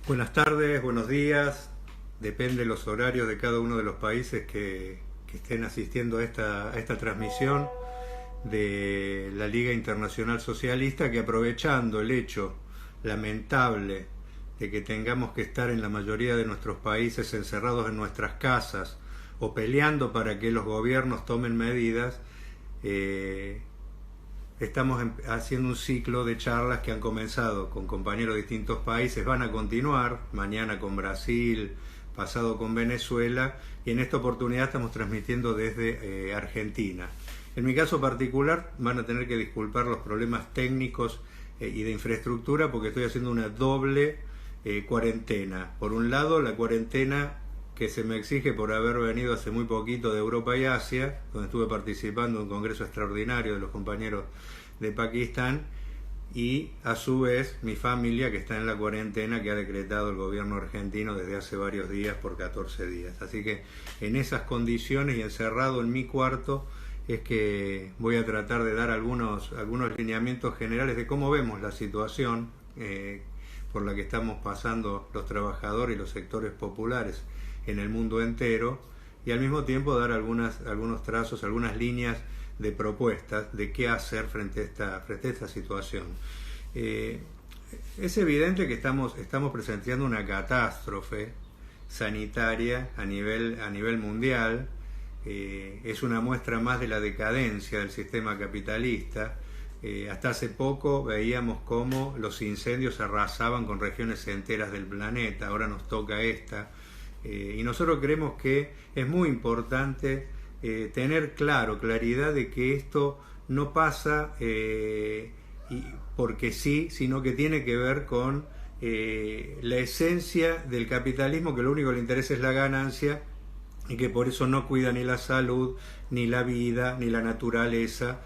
Buenas tardes, buenos días. Depende de los horarios de cada uno de los países que estén asistiendo a esta transmisión de la Liga Internacional Socialista, que aprovechando el hecho lamentable de que tengamos que estar en la mayoría de nuestros países encerrados en nuestras casas o peleando para que los gobiernos tomen medidas, estamos haciendo un ciclo de charlas que han comenzado con compañeros de distintos países, van a continuar mañana con Brasil, pasado con Venezuela, y en esta oportunidad estamos transmitiendo desde Argentina. En mi caso particular van a tener que disculpar los problemas técnicos y de infraestructura, porque estoy haciendo una doble cuarentena. Por un lado, la cuarentena que se me exige por haber venido hace muy poquito de Europa y Asia, donde estuve participando en un congreso extraordinario de los compañeros de Pakistán, y a su vez mi familia, que está en la cuarentena que ha decretado el gobierno argentino desde hace varios días por 14 días. Así que en esas condiciones y encerrado en mi cuarto es que voy a tratar de dar algunos lineamientos generales de cómo vemos la situación por la que estamos pasando los trabajadores y los sectores populares en el mundo entero, y al mismo tiempo dar algunos trazos, algunas líneas de propuestas de qué hacer frente a esta situación. Es evidente que estamos presenciando una catástrofe sanitaria a nivel mundial. Es una muestra más de la decadencia del sistema capitalista. Hasta hace poco veíamos cómo los incendios arrasaban con regiones enteras del planeta, ahora nos toca esta. Y nosotros creemos que es muy importante tener claridad de que esto no pasa porque sí, sino que tiene que ver con la esencia del capitalismo, que lo único que le interesa es la ganancia, y que por eso no cuida ni la salud, ni la vida, ni la naturaleza.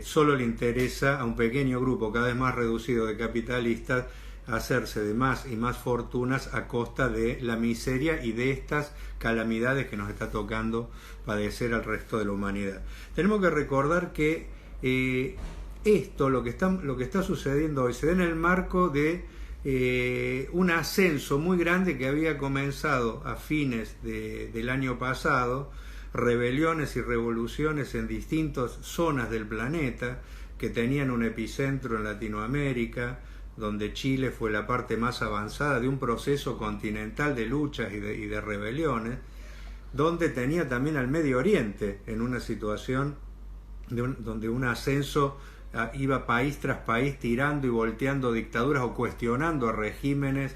Solo le interesa a un pequeño grupo cada vez más reducido de capitalistas hacerse de más y más fortunas a costa de la miseria y de estas calamidades que nos está tocando padecer al resto de la humanidad. Tenemos que recordar que lo que está sucediendo hoy se da en el marco de un ascenso muy grande que había comenzado a fines del año pasado, rebeliones y revoluciones en distintas zonas del planeta que tenían un epicentro en Latinoamérica, donde Chile fue la parte más avanzada de un proceso continental de luchas y de rebeliones, donde tenía también al Medio Oriente en una situación donde un ascenso iba país tras país tirando y volteando dictaduras o cuestionando a regímenes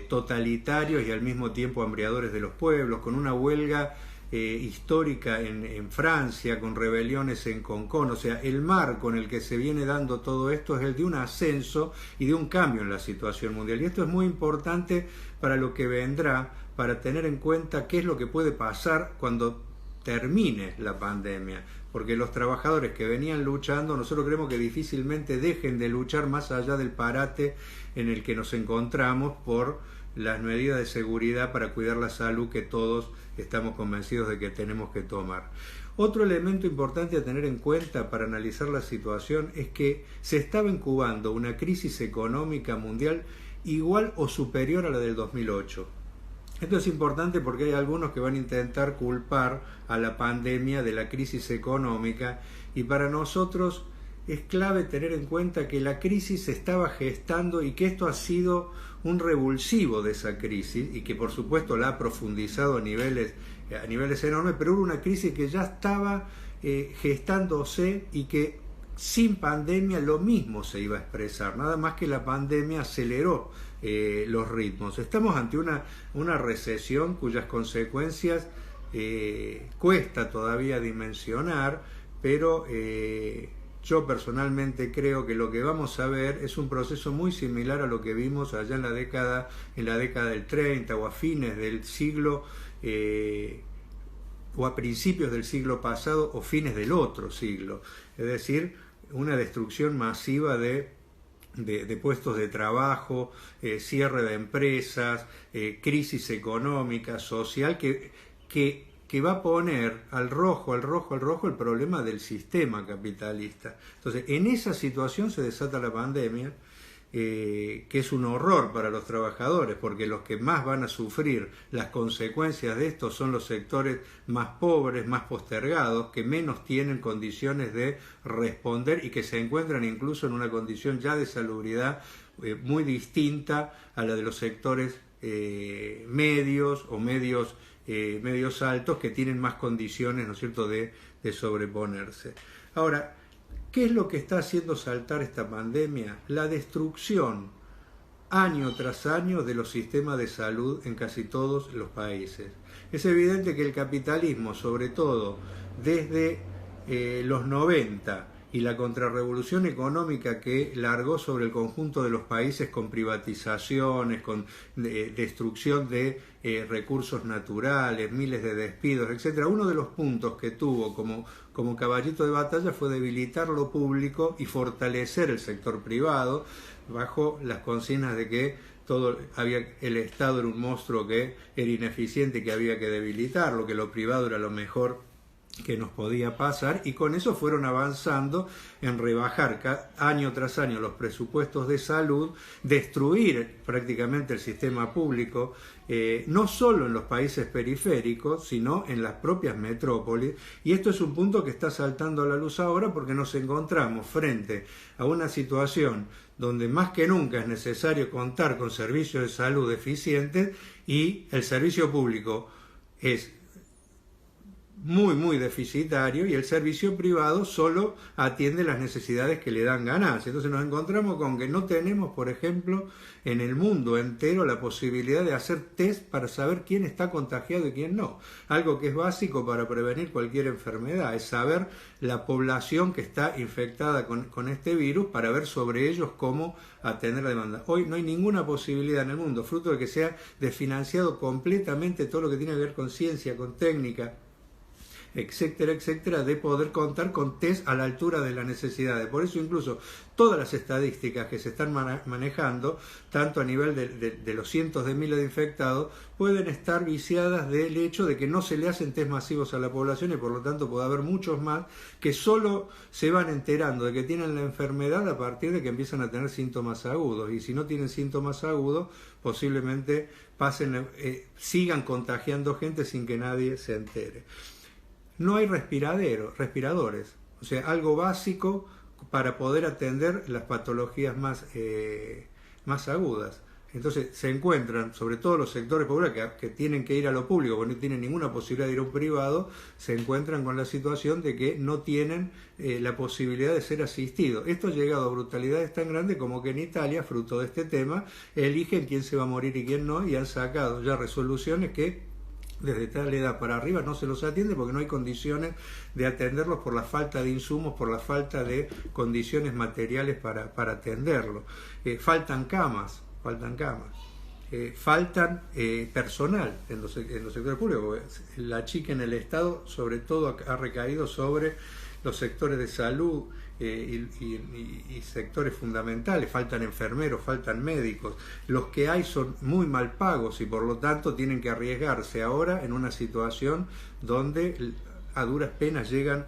totalitarios y al mismo tiempo hambriadores de los pueblos, con una huelga histórica en Francia, con rebeliones en Concón. O sea, el marco en el que se viene dando todo esto es el de un ascenso y de un cambio en la situación mundial, y esto es muy importante para lo que vendrá, para tener en cuenta qué es lo que puede pasar cuando termine la pandemia, porque los trabajadores que venían luchando, nosotros creemos que difícilmente dejen de luchar más allá del parate en el que nos encontramos por las medidas de seguridad para cuidar la salud que todos estamos convencidos de que tenemos que tomar. Otro elemento importante a tener en cuenta para analizar la situación es que se estaba incubando una crisis económica mundial igual o superior a la del 2008. Esto es importante porque hay algunos que van a intentar culpar a la pandemia de la crisis económica, y para nosotros es clave tener en cuenta que la crisis se estaba gestando y que esto ha sido un revulsivo de esa crisis, y que por supuesto la ha profundizado a niveles enormes, pero hubo una crisis que ya estaba gestándose y que sin pandemia lo mismo se iba a expresar, nada más que la pandemia aceleró los ritmos. Estamos ante una recesión cuyas consecuencias cuesta todavía dimensionar, pero yo personalmente creo que lo que vamos a ver es un proceso muy similar a lo que vimos allá en la década del 30 o a fines del siglo o a principios del siglo pasado o fines del otro siglo, es decir, una destrucción masiva de puestos de trabajo, cierre de empresas, crisis económica, social, que va a poner al rojo el problema del sistema capitalista. Entonces, en esa situación se desata la pandemia, que es un horror para los trabajadores, porque los que más van a sufrir las consecuencias de esto son los sectores más pobres, más postergados, que menos tienen condiciones de responder y que se encuentran incluso en una condición ya de salubridad muy distinta a la de los sectores medios o medios altos, que tienen más condiciones, ¿no es cierto?, de sobreponerse. Ahora, ¿qué es lo que está haciendo saltar esta pandemia? La destrucción año tras año de los sistemas de salud en casi todos los países. Es evidente que el capitalismo, sobre todo desde los 90 y la contrarrevolución económica que largó sobre el conjunto de los países con privatizaciones, con destrucción de recursos naturales, miles de despidos, etc. Uno de los puntos que tuvo como caballito de batalla fue debilitar lo público y fortalecer el sector privado, bajo las consignas de que el Estado era un monstruo que era ineficiente y que había que debilitarlo, que lo privado era lo mejor que nos podía pasar, y con eso fueron avanzando en rebajar año tras año los presupuestos de salud, destruir prácticamente el sistema público, no solo en los países periféricos, sino en las propias metrópolis. Y esto es un punto que está saltando a la luz ahora, porque nos encontramos frente a una situación donde más que nunca es necesario contar con servicios de salud eficientes, y el servicio público es muy deficitario, y el servicio privado solo atiende las necesidades que le dan ganancia. Entonces nos encontramos con que no tenemos, por ejemplo, en el mundo entero la posibilidad de hacer test para saber quién está contagiado y quién no. Algo que es básico para prevenir cualquier enfermedad, es saber la población que está infectada con este virus, para ver sobre ellos cómo atender la demanda. Hoy no hay ninguna posibilidad en el mundo, fruto de que se ha desfinanciado completamente todo lo que tiene que ver con ciencia, con técnica, etcétera, etcétera, de poder contar con test a la altura de las necesidades. Por eso incluso todas las estadísticas que se están manejando, tanto a nivel de los cientos de miles de infectados, pueden estar viciadas del hecho de que no se le hacen test masivos a la población, y por lo tanto puede haber muchos más que solo se van enterando de que tienen la enfermedad a partir de que empiezan a tener síntomas agudos, y si no tienen síntomas agudos, posiblemente sigan contagiando gente sin que nadie se entere. No hay respiradores, o sea, algo básico para poder atender las patologías más agudas. Entonces se encuentran, sobre todo los sectores populares que tienen que ir a lo público, porque no tienen ninguna posibilidad de ir a un privado, se encuentran con la situación de que no tienen la posibilidad de ser asistidos. Esto ha llegado a brutalidades tan grandes como que en Italia, fruto de este tema, eligen quién se va a morir y quién no, y han sacado ya resoluciones que desde tal edad para arriba no se los atiende, porque no hay condiciones de atenderlos por la falta de insumos, por la falta de condiciones materiales para atenderlos. Faltan camas, faltan personal en los sectores públicos. La chica en el Estado sobre todo ha recaído sobre los sectores de salud y sectores fundamentales. Faltan enfermeros, faltan médicos. Los que hay son muy mal pagos, y por lo tanto tienen que arriesgarse ahora en una situación donde a duras penas llegan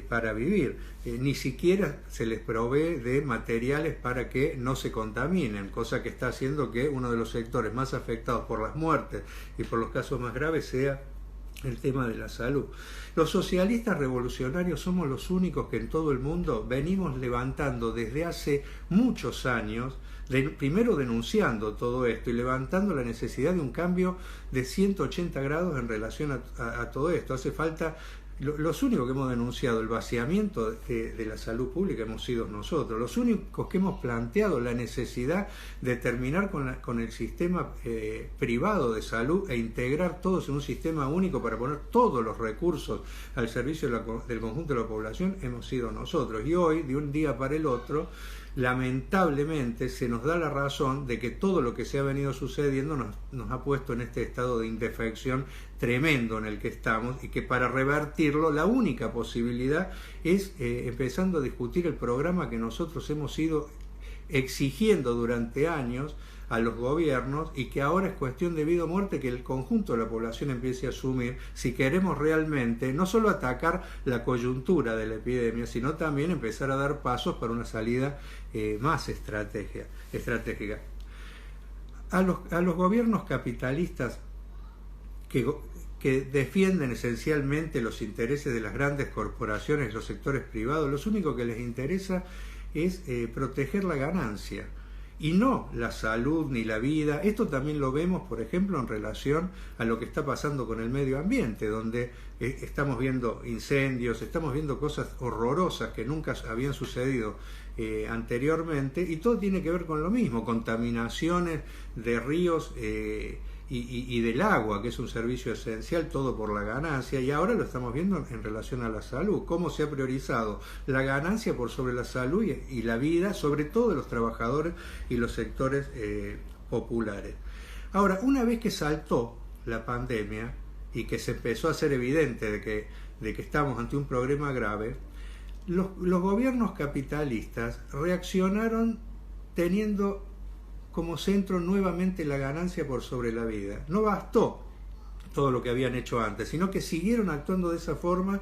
para vivir. Ni siquiera se les provee de materiales para que no se contaminen, cosa que está haciendo que uno de los sectores más afectados por las muertes y por los casos más graves sea el tema de la salud. Los socialistas revolucionarios somos los únicos que en todo el mundo venimos levantando desde hace muchos años, primero denunciando todo esto y levantando la necesidad de un cambio de 180 grados en relación a todo esto. Hace falta. Los únicos que hemos denunciado el vaciamiento de la salud pública hemos sido nosotros. Los únicos que hemos planteado la necesidad de terminar con el sistema privado de salud e integrar todos en un sistema único para poner todos los recursos al servicio del conjunto de la población hemos sido nosotros. Y hoy, de un día para el otro, lamentablemente se nos da la razón de que todo lo que se ha venido sucediendo nos ha puesto en este estado de indefección tremendo en el que estamos, y que para revertirlo la única posibilidad es empezando a discutir el programa que nosotros hemos ido exigiendo durante años a los gobiernos y que ahora es cuestión de vida o muerte que el conjunto de la población empiece a asumir si queremos realmente no solo atacar la coyuntura de la epidemia, sino también empezar a dar pasos para una salida más estratégica. A los gobiernos capitalistas que defienden esencialmente los intereses de las grandes corporaciones y los sectores privados, lo único que les interesa es proteger la ganancia y no la salud ni la vida. Esto también lo vemos, por ejemplo, en relación a lo que está pasando con el medio ambiente, donde estamos viendo incendios, estamos viendo cosas horrorosas que nunca habían sucedido anteriormente, y todo tiene que ver con lo mismo, contaminaciones de ríos y del agua, que es un servicio esencial, todo por la ganancia, y ahora lo estamos viendo en relación a la salud, cómo se ha priorizado la ganancia por sobre la salud y la vida, sobre todo de los trabajadores y los sectores populares. Ahora, una vez que saltó la pandemia y que se empezó a hacer evidente de que estamos ante un problema grave, los gobiernos capitalistas reaccionaron teniendo como centro nuevamente la ganancia por sobre la vida. No bastó todo lo que habían hecho antes, sino que siguieron actuando de esa forma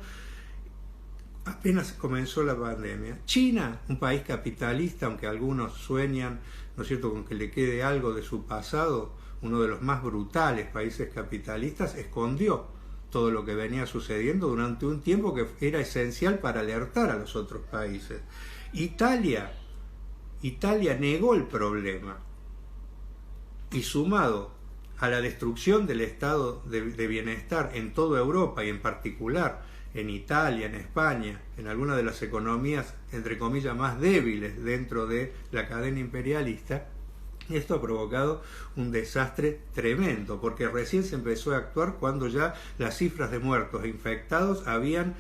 apenas comenzó la pandemia. China, un país capitalista, aunque algunos sueñan, ¿no es cierto?, con que le quede algo de su pasado, uno de los más brutales países capitalistas, escondió todo lo que venía sucediendo durante un tiempo que era esencial para alertar a los otros países. Italia negó el problema, y sumado a la destrucción del estado de bienestar en toda Europa y en particular en Italia, en España, en algunas de las economías entre comillas más débiles dentro de la cadena imperialista, esto ha provocado un desastre tremendo, porque recién se empezó a actuar cuando ya las cifras de muertos e infectados habían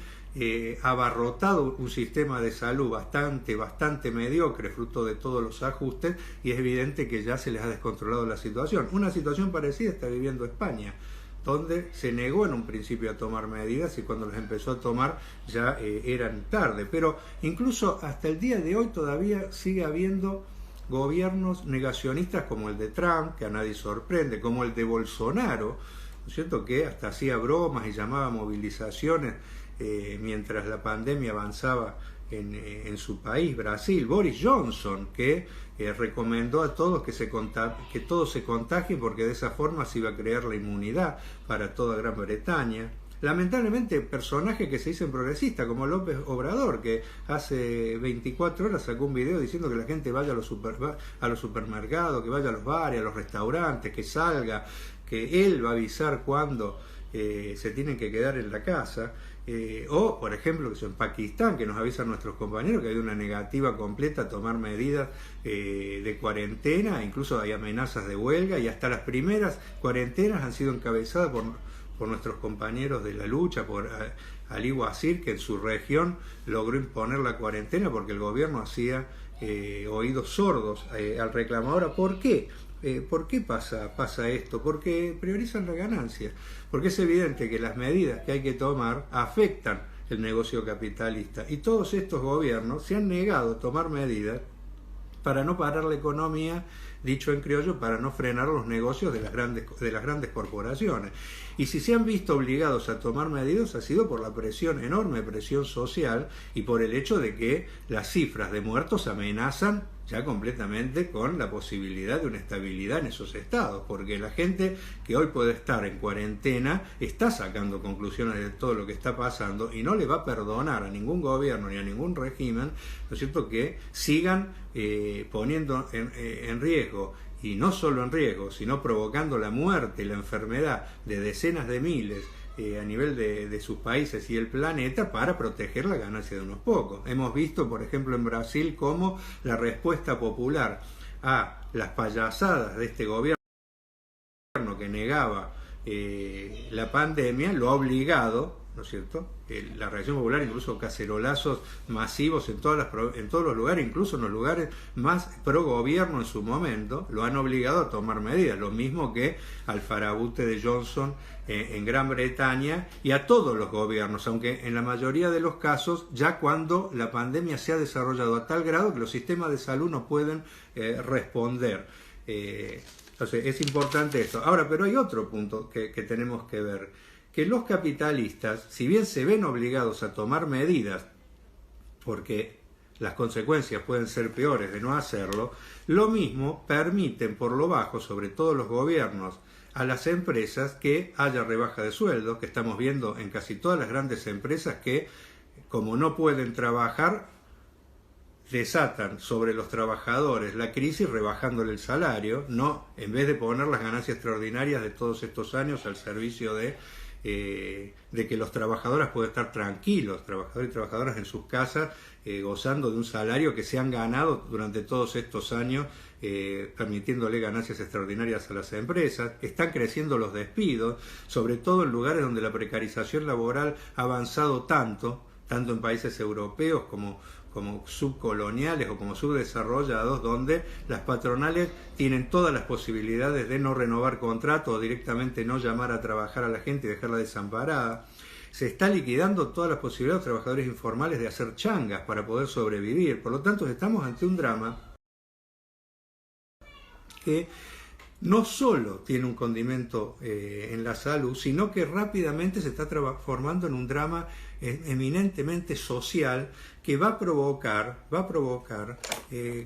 abarrotado un sistema de salud bastante mediocre, fruto de todos los ajustes, y es evidente que ya se les ha descontrolado la situación. Una situación parecida está viviendo España, donde se negó en un principio a tomar medidas y cuando las empezó a tomar ya eran tarde. Pero incluso hasta el día de hoy todavía sigue habiendo gobiernos negacionistas como el de Trump, que a nadie sorprende, como el de Bolsonaro, ¿no es cierto?, que hasta hacía bromas y llamaba a movilizaciones mientras la pandemia avanzaba en su país, Brasil. Boris Johnson, que recomendó a todos que todos se contagien porque de esa forma se iba a crear la inmunidad para toda Gran Bretaña. Lamentablemente, personajes que se dicen progresistas, como López Obrador, que hace 24 horas sacó un video diciendo que la gente vaya a los supermercados, que vaya a los bares, a los restaurantes, que salga, que él va a avisar cuando se tienen que quedar en la casa. O, por ejemplo, que en Pakistán, que nos avisan nuestros compañeros que hay una negativa completa a tomar medidas de cuarentena, incluso hay amenazas de huelga, y hasta las primeras cuarentenas han sido encabezadas por nuestros compañeros de la lucha, por Ali Wazir, que en su región logró imponer la cuarentena porque el gobierno hacía oídos sordos al reclamo. Ahora, ¿por qué? ¿Por qué pasa esto? Porque priorizan la ganancia, porque es evidente que las medidas que hay que tomar afectan el negocio capitalista, y todos estos gobiernos se han negado a tomar medidas para no parar la economía, dicho en criollo, para no frenar los negocios de las grandes corporaciones. Y si se han visto obligados a tomar medidas ha sido por la enorme presión social, y por el hecho de que las cifras de muertos amenazan ya completamente con la posibilidad de una estabilidad en esos estados, porque la gente que hoy puede estar en cuarentena está sacando conclusiones de todo lo que está pasando y no le va a perdonar a ningún gobierno ni a ningún régimen, ¿no es cierto?, que sigan poniendo en riesgo, y no solo en riesgo, sino provocando la muerte y la enfermedad de decenas de miles a nivel de sus países y el planeta para proteger la ganancia de unos pocos. Hemos visto, por ejemplo, en Brasil, cómo la respuesta popular a las payasadas de este gobierno que negaba la pandemia lo ha obligado ¿no es cierto? La reacción popular, incluso cacerolazos masivos en todos los lugares, incluso en los lugares más pro gobierno en su momento, lo han obligado a tomar medidas, lo mismo que al farabute de Johnson en Gran Bretaña y a todos los gobiernos, aunque en la mayoría de los casos ya cuando la pandemia se ha desarrollado a tal grado que los sistemas de salud no pueden responder. Entonces es importante esto. Ahora, pero hay otro punto que tenemos que ver, que los capitalistas, si bien se ven obligados a tomar medidas, porque las consecuencias pueden ser peores de no hacerlo, lo mismo permiten por lo bajo, sobre todo los gobiernos, a las empresas que haya rebaja de sueldos, que estamos viendo en casi todas las grandes empresas que, como no pueden trabajar, desatan sobre los trabajadores la crisis rebajándole el salario, no, en vez de poner las ganancias extraordinarias de todos estos años al servicio de que los trabajadores puedan estar tranquilos, trabajadores y trabajadoras en sus casas, gozando de un salario que se han ganado durante todos estos años, permitiéndole ganancias extraordinarias a las empresas. Están creciendo los despidos, sobre todo en lugares donde la precarización laboral ha avanzado tanto en países europeos como subcoloniales o como subdesarrollados, donde las patronales tienen todas las posibilidades de no renovar contratos o directamente no llamar a trabajar a la gente y dejarla desamparada. Se está liquidando todas las posibilidades de los trabajadores informales de hacer changas para poder sobrevivir. Por lo tanto, estamos ante un drama que no solo tiene un condimento en la salud, sino que rápidamente se está transformando en un drama eminentemente social que va a provocar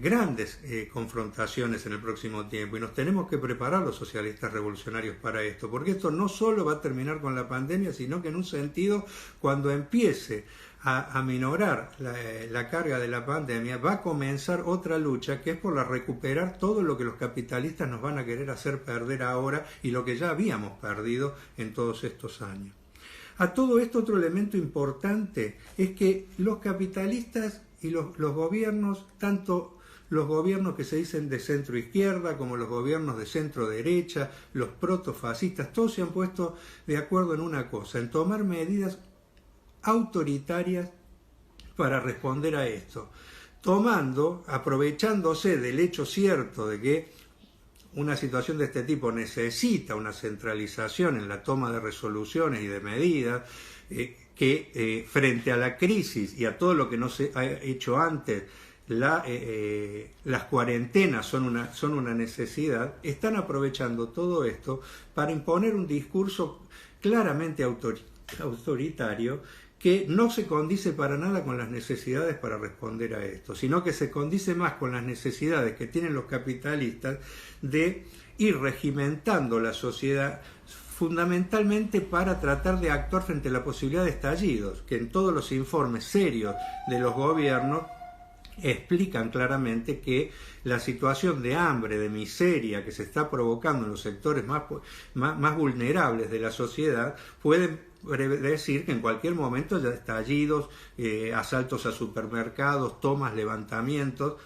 grandes confrontaciones en el próximo tiempo, y nos tenemos que preparar los socialistas revolucionarios para esto, porque esto no solo va a terminar con la pandemia, sino que en un sentido, cuando empiece a minorar la carga de la pandemia, va a comenzar otra lucha que es por recuperar todo lo que los capitalistas nos van a querer hacer perder ahora y lo que ya habíamos perdido en todos estos años. A todo esto, otro elemento importante es que los capitalistas y los gobiernos, tanto los gobiernos que se dicen de centro izquierda como los gobiernos de centro derecha, los protofascistas, todos se han puesto de acuerdo en una cosa, en tomar medidas autoritarias para responder a esto, aprovechándose del hecho cierto de que una situación de este tipo necesita una centralización en la toma de resoluciones y de medidas, que frente a la crisis y a todo lo que no se ha hecho antes, las cuarentenas son una necesidad, están aprovechando todo esto para imponer un discurso claramente autoritario que no se condice para nada con las necesidades para responder a esto, sino que se condice más con las necesidades que tienen los capitalistas de ir regimentando la sociedad, fundamentalmente para tratar de actuar frente a la posibilidad de estallidos, que en todos los informes serios de los gobiernos explican claramente que la situación de hambre, de miseria que se está provocando en los sectores más vulnerables de la sociedad pueden decir que en cualquier momento ya estallidos, asaltos a supermercados, tomas, levantamientos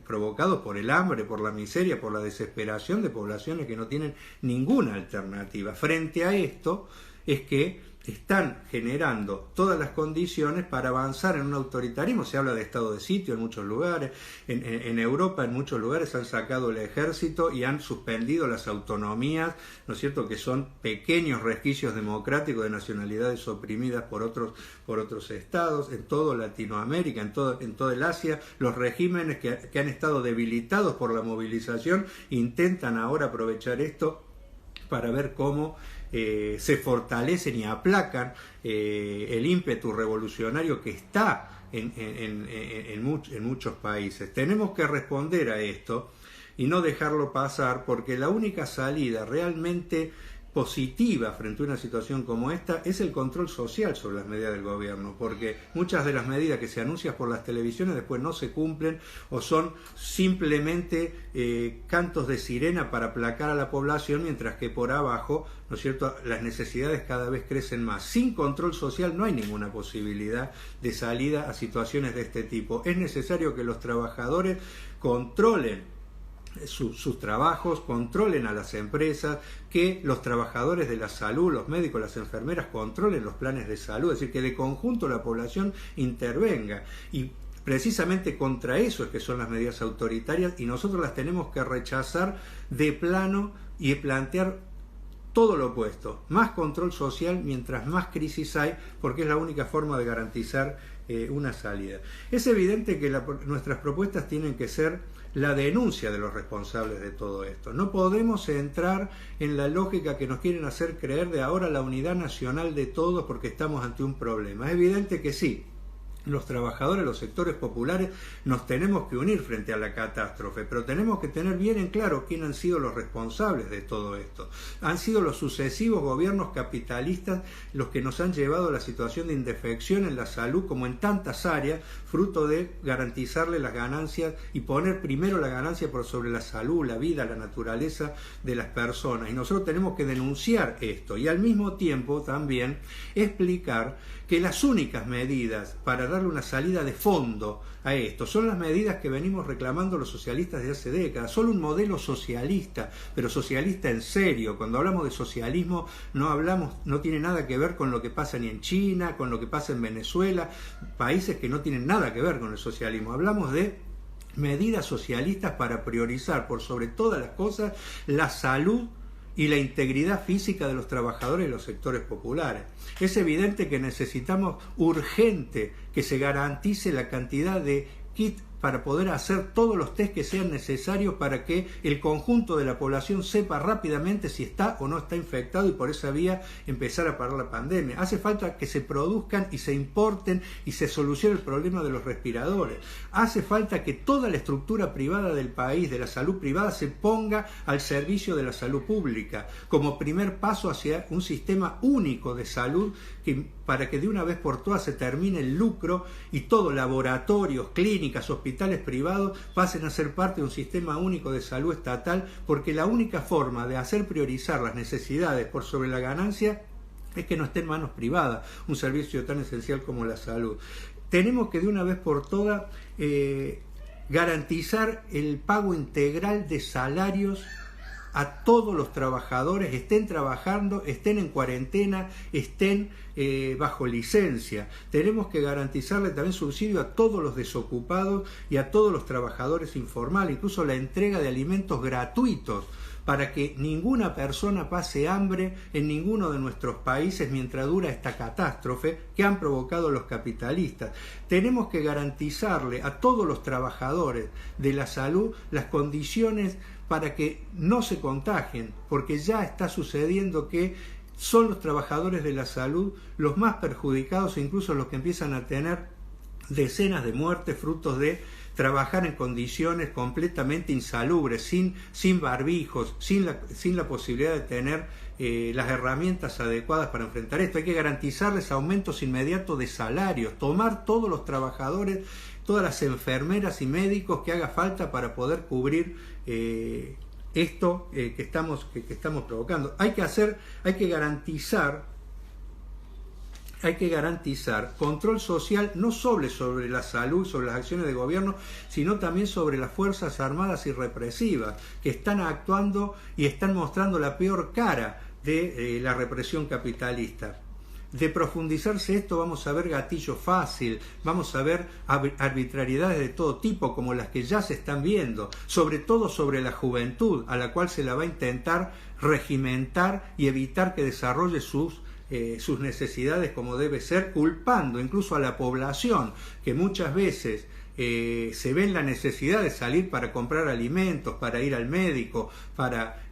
provocados por el hambre, por la miseria, por la desesperación de poblaciones que no tienen ninguna alternativa. Frente a esto es que están generando todas las condiciones para avanzar en un autoritarismo. Se habla de estado de sitio en muchos lugares, en Europa en muchos lugares han sacado el ejército y han suspendido las autonomías, ¿no es cierto?, que son pequeños resquicios democráticos de nacionalidades oprimidas por otros estados, en toda Latinoamérica, en toda el Asia. Los regímenes que han estado debilitados por la movilización intentan ahora aprovechar esto para ver cómo se fortalecen y aplacan el ímpetu revolucionario que está en muchos países. Tenemos que responder a esto y no dejarlo pasar, porque la única salida realmente positiva frente a una situación como esta es el control social sobre las medidas del gobierno, porque muchas de las medidas que se anuncian por las televisiones después no se cumplen o son simplemente cantos de sirena para aplacar a la población, mientras que por abajo, ¿no es cierto?, las necesidades cada vez crecen más. Sin control social no hay ninguna posibilidad de salida a situaciones de este tipo. Es necesario que los trabajadores controlen sus trabajos, controlen a las empresas, que los trabajadores de la salud, los médicos, las enfermeras controlen los planes de salud, es decir, que de conjunto la población intervenga. Y precisamente contra eso es que son las medidas autoritarias, y nosotros las tenemos que rechazar de plano y plantear todo lo opuesto, más control social mientras más crisis hay, porque es la única forma de garantizar una salida. Es evidente que nuestras propuestas tienen que ser la denuncia de los responsables de todo esto. No podemos entrar en la lógica que nos quieren hacer creer de ahora la unidad nacional de todos porque estamos ante un problema. Es evidente que sí. Los trabajadores, los sectores populares, nos tenemos que unir frente a la catástrofe, pero tenemos que tener bien en claro quién han sido los responsables de todo esto. Han sido los sucesivos gobiernos capitalistas los que nos han llevado a la situación de indefección en la salud, como en tantas áreas, fruto de garantizarle las ganancias y poner primero la ganancia por sobre la salud, la vida, la naturaleza de las personas. Y nosotros tenemos que denunciar esto y al mismo tiempo también explicar que las únicas medidas para darle una salida de fondo a esto son las medidas que venimos reclamando los socialistas de hace décadas. Solo un modelo socialista, pero socialista en serio. Cuando hablamos de socialismo no tiene nada que ver con lo que pasa ni en China, con lo que pasa en Venezuela, países que no tienen nada que ver con el socialismo. Hablamos de medidas socialistas para priorizar por sobre todas las cosas la salud y la integridad física de los trabajadores y los sectores populares. Es evidente que necesitamos urgente que se garantice la cantidad de kits para poder hacer todos los test que sean necesarios para que el conjunto de la población sepa rápidamente si está o no está infectado y por esa vía empezar a parar la pandemia. Hace falta que se produzcan y se importen y se solucione el problema de los respiradores. Hace falta que toda la estructura privada del país, de la salud privada, se ponga al servicio de la salud pública como primer paso hacia un sistema único de salud para que de una vez por todas se termine el lucro y todos laboratorios, clínicas, hospitales privados pasen a ser parte de un sistema único de salud estatal, porque la única forma de hacer priorizar las necesidades por sobre la ganancia es que no esté en manos privadas un servicio tan esencial como la salud. Tenemos que de una vez por todas garantizar el pago integral de salarios a todos los trabajadores, estén trabajando, estén en cuarentena, estén bajo licencia. Tenemos que garantizarle también subsidio a todos los desocupados y a todos los trabajadores informales, incluso la entrega de alimentos gratuitos para que ninguna persona pase hambre en ninguno de nuestros países mientras dura esta catástrofe que han provocado los capitalistas. Tenemos que garantizarle a todos los trabajadores de la salud las condiciones para que no se contagien, porque ya está sucediendo que son los trabajadores de la salud los más perjudicados e incluso los que empiezan a tener decenas de muertes frutos de trabajar en condiciones completamente insalubres, sin barbijos, sin la posibilidad de tener las herramientas adecuadas para enfrentar esto. Hay que garantizarles aumentos inmediatos de salarios, tomar todos los trabajadores, todas las enfermeras y médicos que haga falta para poder cubrir esto que estamos provocando. Hay que garantizar control social no solo sobre la salud, sobre las acciones de gobierno, sino también sobre las Fuerzas Armadas y represivas, que están actuando y están mostrando la peor cara de la represión capitalista. De profundizarse esto vamos a ver gatillo fácil, vamos a ver arbitrariedades de todo tipo como las que ya se están viendo, sobre todo sobre la juventud, a la cual se la va a intentar regimentar y evitar que desarrolle sus necesidades como debe ser, culpando incluso a la población que muchas veces se ve en la necesidad de salir para comprar alimentos, para ir al médico, para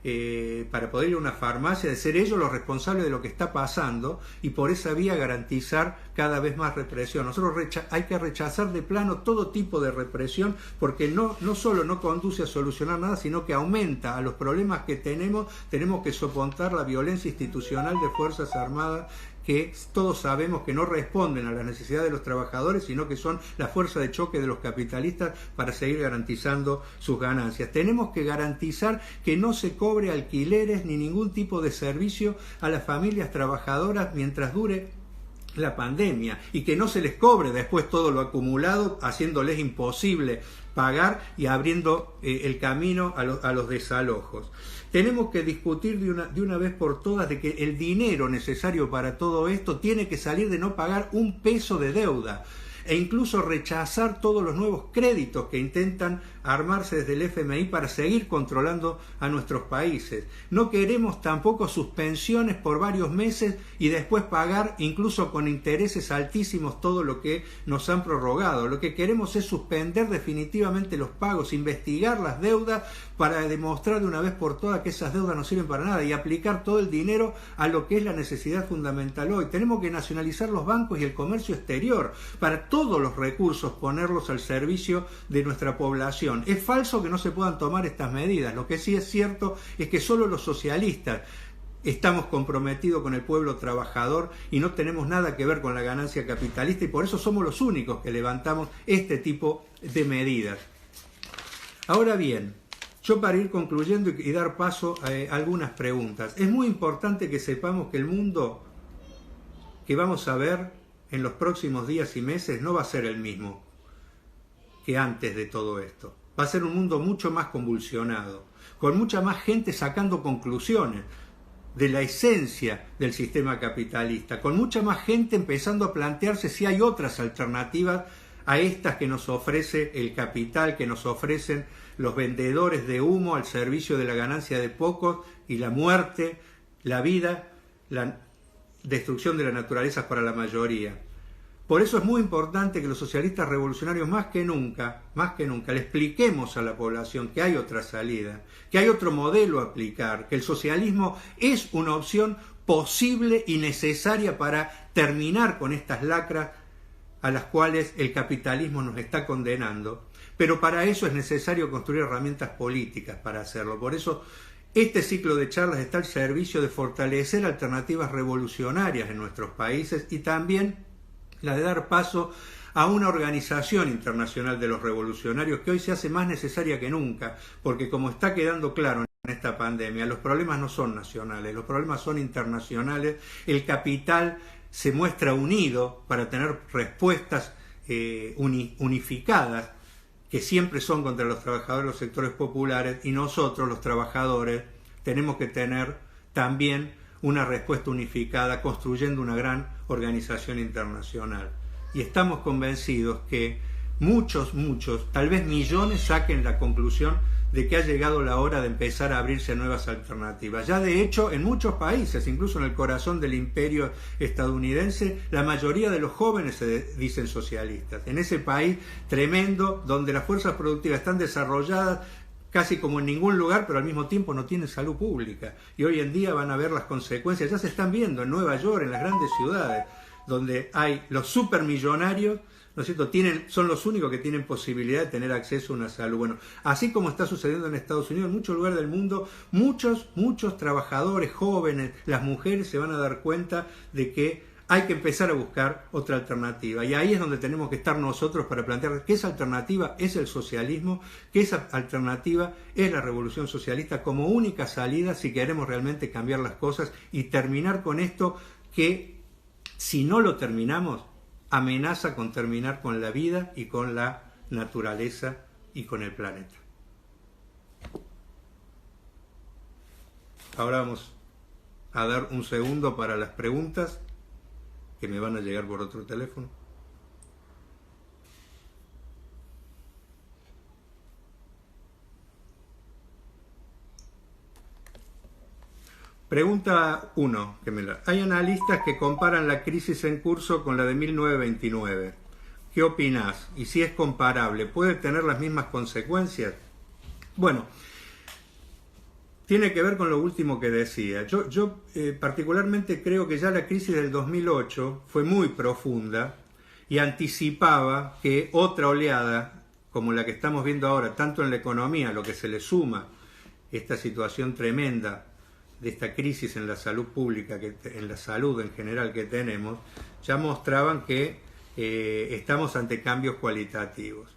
poder ir a una farmacia, de ser ellos los responsables de lo que está pasando y por esa vía garantizar cada vez más represión. Nosotros hay que rechazar de plano todo tipo de represión porque no solo no conduce a solucionar nada, sino que aumenta a los problemas que tenemos que soportar la violencia institucional de Fuerzas Armadas que todos sabemos que no responden a las necesidades de los trabajadores, sino que son la fuerza de choque de los capitalistas para seguir garantizando sus ganancias. Tenemos que garantizar que no se cobre alquileres ni ningún tipo de servicio a las familias trabajadoras mientras dure la pandemia y que no se les cobre después todo lo acumulado, haciéndoles imposible pagar y abriendo el camino a los desalojos. Tenemos que discutir de una vez por todas de que el dinero necesario para todo esto tiene que salir de no pagar un peso de deuda e incluso rechazar todos los nuevos créditos que intentan armarse desde el FMI para seguir controlando a nuestros países. No queremos tampoco suspensiones por varios meses y después pagar incluso con intereses altísimos todo lo que nos han prorrogado. Lo que queremos es suspender definitivamente los pagos, investigar las deudas para demostrar de una vez por todas que esas deudas no sirven para nada y aplicar todo el dinero a lo que es la necesidad fundamental hoy. Tenemos que nacionalizar los bancos y el comercio exterior para todos los recursos ponerlos al servicio de nuestra población. Es falso que no se puedan tomar estas medidas. Lo que sí es cierto es que solo los socialistas estamos comprometidos con el pueblo trabajador y no tenemos nada que ver con la ganancia capitalista y por eso somos los únicos que levantamos este tipo de medidas. Ahora bien, yo para ir concluyendo y dar paso a algunas preguntas, es muy importante que sepamos que el mundo que vamos a ver en los próximos días y meses no va a ser el mismo que antes de todo esto. Va a ser un mundo mucho más convulsionado, con mucha más gente sacando conclusiones de la esencia del sistema capitalista, con mucha más gente empezando a plantearse si hay otras alternativas a estas que nos ofrece el capital, que nos ofrecen los vendedores de humo al servicio de la ganancia de pocos y la muerte, la vida, la destrucción de la naturaleza para la mayoría. Por eso es muy importante que los socialistas revolucionarios más que nunca, le expliquemos a la población que hay otra salida, que hay otro modelo a aplicar, que el socialismo es una opción posible y necesaria para terminar con estas lacras a las cuales el capitalismo nos está condenando, pero para eso es necesario construir herramientas políticas para hacerlo. Por eso este ciclo de charlas está al servicio de fortalecer alternativas revolucionarias en nuestros países y también la de dar paso a una organización internacional de los revolucionarios que hoy se hace más necesaria que nunca, porque como está quedando claro en esta pandemia, los problemas no son nacionales, los problemas son internacionales, el capital se muestra unido para tener respuestas unificadas que siempre son contra los trabajadores de los sectores populares y nosotros, los trabajadores, tenemos que tener también una respuesta unificada construyendo una gran organización internacional. Y estamos convencidos que muchos, tal vez millones saquen la conclusión de que ha llegado la hora de empezar a abrirse a nuevas alternativas. Ya de hecho, en muchos países, incluso en el corazón del imperio estadounidense, la mayoría de los jóvenes se dicen socialistas. En ese país tremendo, donde las fuerzas productivas están desarrolladas casi como en ningún lugar, pero al mismo tiempo no tienen salud pública. Y hoy en día van a ver las consecuencias, ya se están viendo en Nueva York, en las grandes ciudades, donde hay los supermillonarios, ¿no es cierto?, son los únicos que tienen posibilidad de tener acceso a una salud. Bueno, así como está sucediendo en Estados Unidos, en muchos lugares del mundo, muchos trabajadores jóvenes, las mujeres se van a dar cuenta de que hay que empezar a buscar otra alternativa. Y ahí es donde tenemos que estar nosotros para plantear que esa alternativa es el socialismo, que esa alternativa es la revolución socialista como única salida si queremos realmente cambiar las cosas y terminar con esto que, si no lo terminamos, amenaza con terminar con la vida y con la naturaleza y con el planeta. Ahora vamos a dar un segundo para las preguntas que me van a llegar por otro teléfono. Pregunta 1. Hay analistas que comparan la crisis en curso con la de 1929. ¿Qué opinás? Y si es comparable, ¿puede tener las mismas consecuencias? Bueno, tiene que ver con lo último que decía. Yo particularmente creo que ya la crisis del 2008 fue muy profunda y anticipaba que otra oleada, como la que estamos viendo ahora, tanto en la economía, lo que se le suma esta situación tremenda de esta crisis en la salud pública, en la salud en general que tenemos, ya mostraban que estamos ante cambios cualitativos.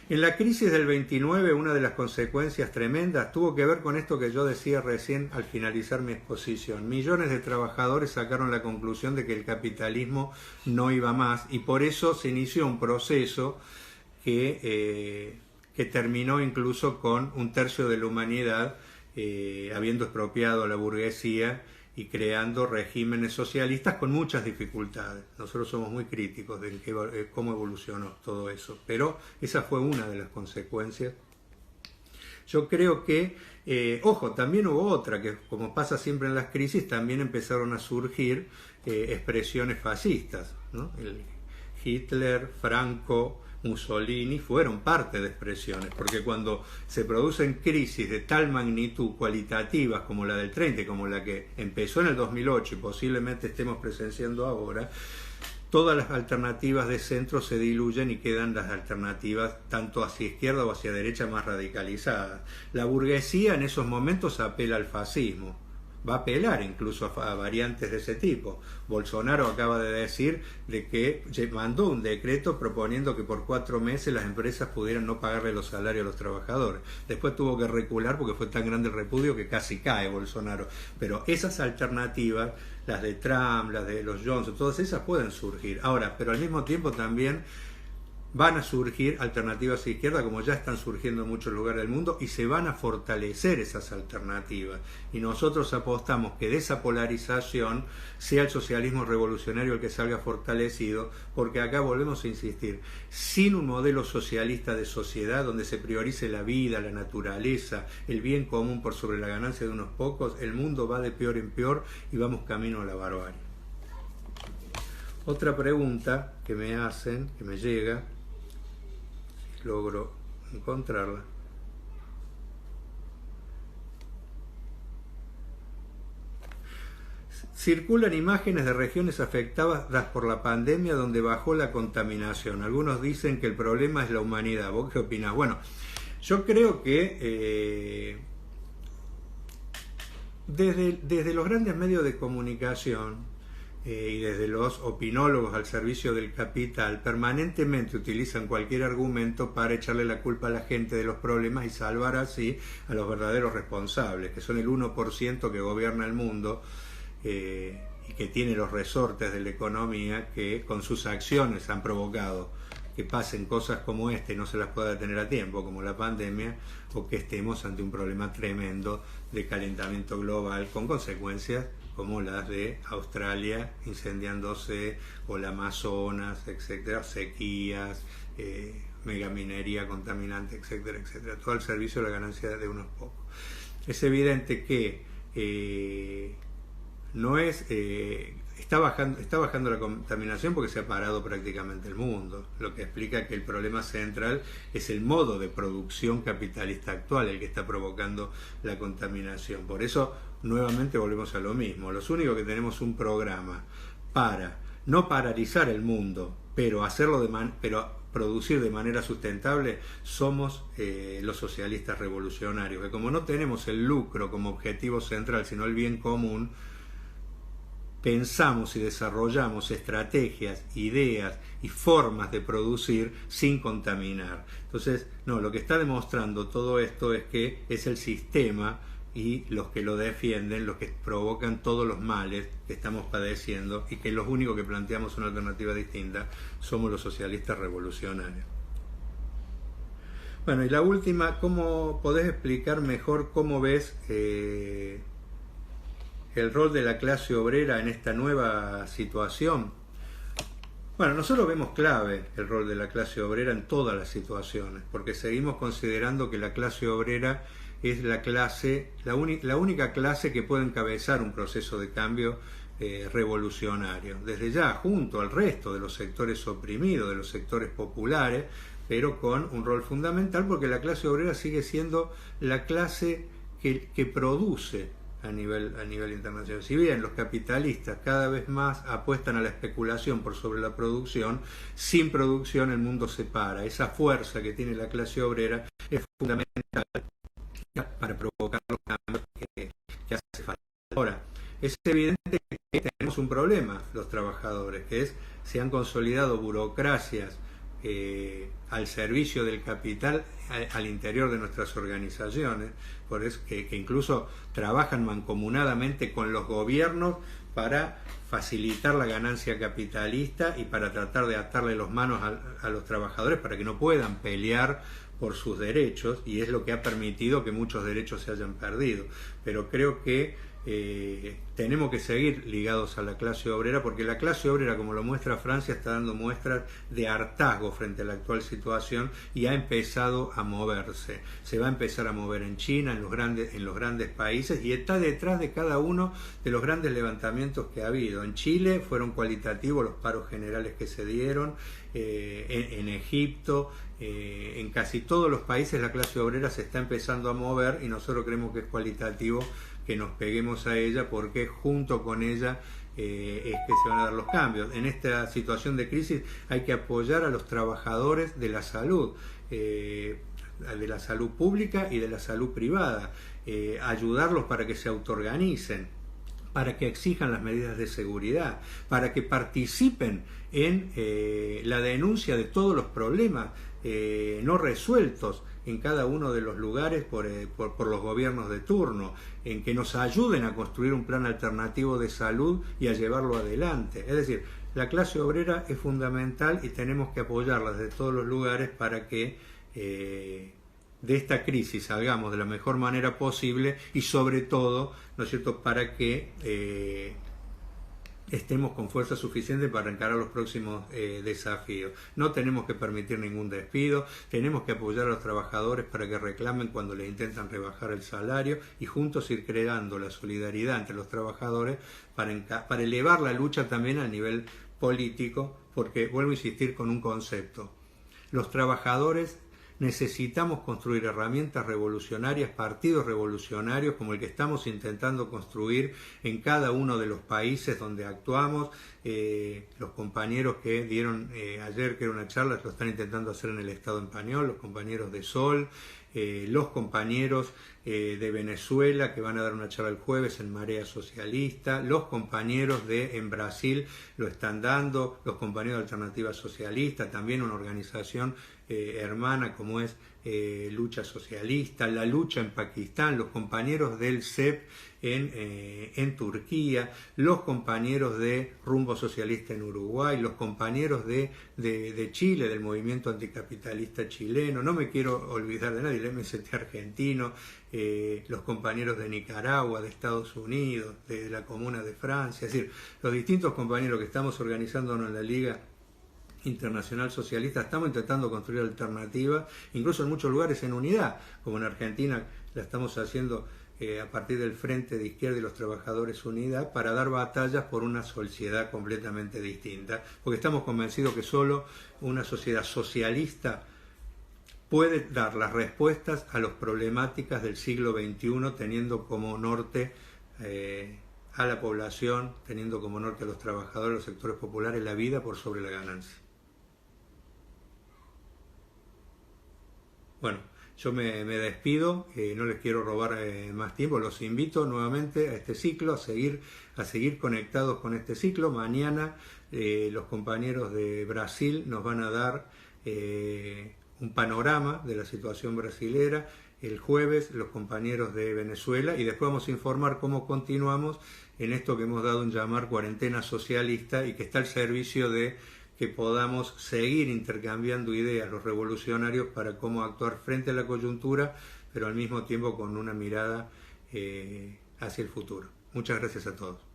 En la crisis del 29, una de las consecuencias tremendas tuvo que ver con esto que yo decía recién al finalizar mi exposición. Millones de trabajadores sacaron la conclusión de que el capitalismo no iba más y por eso se inició un proceso que terminó incluso con un tercio de la humanidad habiendo expropiado a la burguesía y creando regímenes socialistas con muchas dificultades. Nosotros somos muy críticos de cómo evolucionó todo eso, pero esa fue una de las consecuencias. Yo creo que, ojo, también hubo otra, que como pasa siempre en las crisis, también empezaron a surgir expresiones fascistas, ¿no? Hitler, Franco, Mussolini fueron parte de expresiones, porque cuando se producen crisis de tal magnitud cualitativas como la del 30, como la que empezó en el 2008 y posiblemente estemos presenciando ahora, todas las alternativas de centro se diluyen y quedan las alternativas tanto hacia izquierda o hacia derecha más radicalizadas. La burguesía en esos momentos apela al fascismo, va a apelar incluso a variantes de ese tipo. Bolsonaro acaba de decir de que mandó un decreto proponiendo que por 4 meses las empresas pudieran no pagarle los salarios a los trabajadores. Después tuvo que recular porque fue tan grande el repudio que casi cae Bolsonaro. Pero esas alternativas, las de Trump, las de los Johnson, todas esas pueden surgir. Ahora, pero al mismo tiempo también van a surgir alternativas a izquierda, como ya están surgiendo en muchos lugares del mundo, y se van a fortalecer esas alternativas. Y nosotros apostamos que de esa polarización sea el socialismo revolucionario el que salga fortalecido, porque acá volvemos a insistir, sin un modelo socialista de sociedad donde se priorice la vida, la naturaleza, el bien común por sobre la ganancia de unos pocos, el mundo va de peor en peor y vamos camino a la barbarie. Otra pregunta que me hacen, que me llega, logro encontrarla. Circulan imágenes de regiones afectadas por la pandemia donde bajó la contaminación. Algunos dicen que el problema es la humanidad. ¿Vos qué opinás? Bueno, yo creo que desde los grandes medios de comunicación y desde los opinólogos al servicio del capital, permanentemente utilizan cualquier argumento para echarle la culpa a la gente de los problemas y salvar así a los verdaderos responsables, que son el 1% que gobierna el mundo y que tiene los resortes de la economía, que con sus acciones han provocado que pasen cosas como esta y no se las pueda detener a tiempo, como la pandemia, o que estemos ante un problema tremendo de calentamiento global con consecuencias como las de Australia incendiándose, o el Amazonas, etcétera, sequías, megaminería contaminante, etcétera, etcétera, todo al servicio de la ganancia de unos pocos. Es evidente que no es está bajando la contaminación porque se ha parado prácticamente el mundo, lo que explica que el problema central es el modo de producción capitalista actual el que está provocando la contaminación. Por eso nuevamente volvemos a lo mismo. Los únicos que tenemos un programa para no paralizar el mundo, pero hacerlo pero producir de manera sustentable, somos los socialistas revolucionarios, que como no tenemos el lucro como objetivo central, sino el bien común, pensamos y desarrollamos estrategias, ideas y formas de producir sin contaminar. Entonces, no, lo que está demostrando todo esto es que es el sistema y los que lo defienden los que provocan todos los males que estamos padeciendo, y que los únicos que planteamos una alternativa distinta somos los socialistas revolucionarios. Bueno, y la última, ¿cómo podés explicar mejor cómo ves el rol de la clase obrera en esta nueva situación? Bueno, nosotros vemos clave el rol de la clase obrera en todas las situaciones, porque seguimos considerando que la clase obrera es la única clase que puede encabezar un proceso de cambio revolucionario, desde ya junto al resto de los sectores oprimidos, de los sectores populares, pero con un rol fundamental, porque la clase obrera sigue siendo la clase que produce a nivel internacional. Si bien los capitalistas cada vez más apuestan a la especulación por sobre la producción, sin producción el mundo se para. Esa fuerza que tiene la clase obrera es fundamental para provocar los cambios que hace falta. Ahora, es evidente que tenemos un problema los trabajadores, que es se han consolidado burocracias al servicio del capital al interior de nuestras organizaciones, por eso que incluso trabajan mancomunadamente con los gobiernos para facilitar la ganancia capitalista y para tratar de atarle las manos a los trabajadores para que no puedan pelear por sus derechos, y es lo que ha permitido que muchos derechos se hayan perdido. Pero creo que tenemos que seguir ligados a la clase obrera, porque la clase obrera, como lo muestra Francia, está dando muestras de hartazgo frente a la actual situación y ha empezado a moverse. Se va a empezar a mover en China, en los grandes países, y está detrás de cada uno de los grandes levantamientos que ha habido. En Chile fueron cualitativos los paros generales que se dieron, en Egipto, en casi todos los países la clase obrera se está empezando a mover, y nosotros creemos que es cualitativo que nos peguemos a ella, porque junto con ella es que se van a dar los cambios. En esta situación de crisis hay que apoyar a los trabajadores de la salud pública y de la salud privada, ayudarlos para que se autoorganicen, para que exijan las medidas de seguridad, para que participen en la denuncia de todos los problemas no resueltos en cada uno de los lugares por los gobiernos de turno, en que nos ayuden a construir un plan alternativo de salud y a llevarlo adelante. Es decir, la clase obrera es fundamental y tenemos que apoyarla desde todos los lugares para que de esta crisis salgamos de la mejor manera posible, y sobre todo, ¿no es cierto?, para que estemos con fuerza suficiente para encarar los próximos desafíos. No tenemos que permitir ningún despido, tenemos que apoyar a los trabajadores para que reclamen cuando les intentan rebajar el salario, y juntos ir creando la solidaridad entre los trabajadores para elevar la lucha también a nivel político, porque vuelvo a insistir con un concepto: los trabajadores necesitamos construir herramientas revolucionarias, partidos revolucionarios como el que estamos intentando construir en cada uno de los países donde actuamos. Los compañeros que dieron ayer, que era una charla, lo están intentando hacer en el Estado español, los compañeros de Sol, los compañeros de Venezuela, que van a dar una charla el jueves en Marea Socialista, los compañeros en Brasil lo están dando, los compañeros de Alternativa Socialista, también una organización hermana como es Lucha Socialista, la lucha en Pakistán, los compañeros del CEP en Turquía, los compañeros de Rumbo Socialista en Uruguay, los compañeros de Chile, del movimiento anticapitalista chileno, no me quiero olvidar de nadie, el MST argentino, los compañeros de Nicaragua, de Estados Unidos, de la Comuna de Francia, es decir, los distintos compañeros que estamos organizándonos en la Liga Internacional Socialista, estamos intentando construir alternativas, incluso en muchos lugares en unidad, como en Argentina la estamos haciendo a partir del Frente de Izquierda y los Trabajadores Unidad, para dar batallas por una sociedad completamente distinta, porque estamos convencidos que solo una sociedad socialista puede dar las respuestas a las problemáticas del siglo XXI, teniendo como norte a la población, teniendo como norte a los trabajadores, los sectores populares, la vida por sobre la ganancia. Bueno, yo me despido, no les quiero robar más tiempo, los invito nuevamente a este ciclo, a seguir conectados con este ciclo. Mañana los compañeros de Brasil nos van a dar un panorama de la situación brasilera, el jueves los compañeros de Venezuela, y después vamos a informar cómo continuamos en esto que hemos dado en llamar cuarentena socialista, y que está al servicio de que podamos seguir intercambiando ideas los revolucionarios para cómo actuar frente a la coyuntura, pero al mismo tiempo con una mirada hacia el futuro. Muchas gracias a todos.